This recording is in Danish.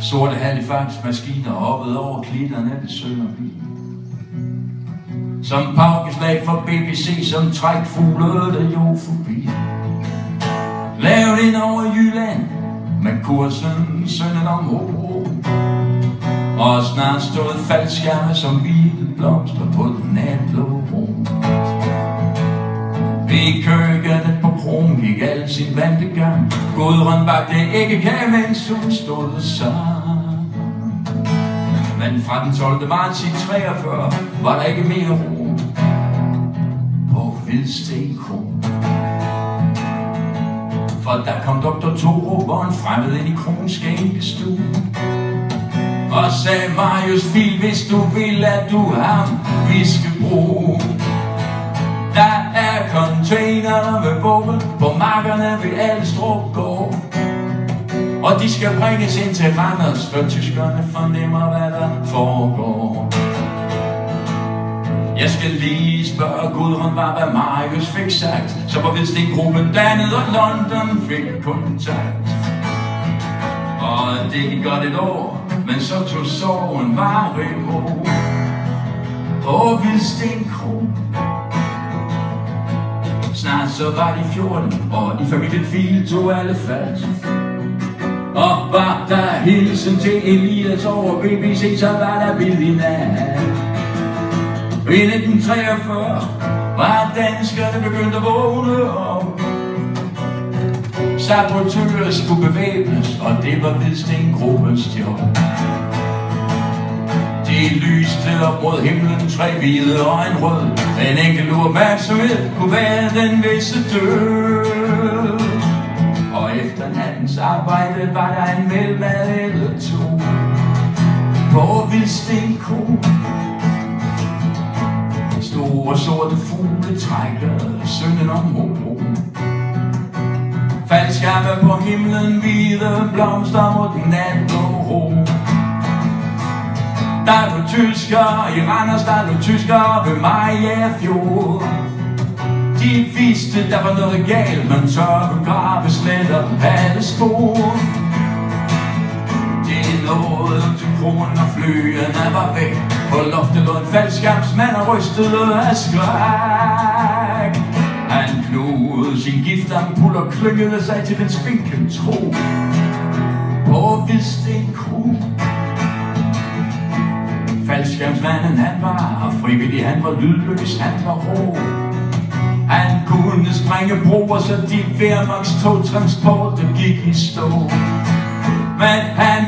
Sorte Halifax-maskiner hoppede over klitterne ved Sønderby. Som paukeslag for BBC, som trækfuglede jo forbi. Lavet ind over Jylland med kursen sønnen om Hobro. Og snart stod faldskærme som hvide blomster på den natblå bro. I køkkenet på Kron gik al sin vante gang. Gudrun bagte æggekage, mens hun stod sammen. Men fra den 12. marts i 43 var der ikke mere ro på Hvidsten Kro. For der kom Dr. Torup og en fremmed ind i Krons skænkestue og sagde: Marius Fil, hvis du vil, at du ham vi skal bruge. Der er containere med våben på markerne ved Alstrup gård, og de skal bringes ind til Randers, for tyskerne fornemmer, hvad der foregår. Jeg skal lige spørge Gudrun, hvad Marius fik sagt. Så var Hvidsten-gruppen dannet, og London fik kontakt. Og det gik godt et år, men så tog sorgen vare på Hvidsten Kro. Snart så var de 14, og i familien Fil tog alle fat. Og var der hilsen til Elias over BBC, så var der billig nat. I 1943 var danskerne begyndt at vågne op. Sabotører skulle bevæbnes, og det var Hvidsten-gruppens job. De lyste op mod himlen, 3 hvide og en rød. En enkelt uopmærksomhed kunne være den visse død. Og efter nattens arbejde var der en melmad eller to på Hvidsten Kro. Store sorte fugle trækker sønnen om Hobro. Faldskærme på himlen, hvide blomster mod den natblå ro. Der er nu tyskere i Randers, der er nu tyskere ved Mariafjord. De vidste, der var noget galt, men tørvegrave sletter alle spor. De nåede til kronen, og flyene var væk. På loftet lå en faldskærmsmand og rystede af skræk. Han knugede sin giftampul og klyngede sig til den spinken tro på Hvidsten Kro. Faldskærmsmanden han var frivillig, han var lydløs, han var rå. Han kunne sprænge broer, så de Wehrmachtstogtransporter gik i stå. Men han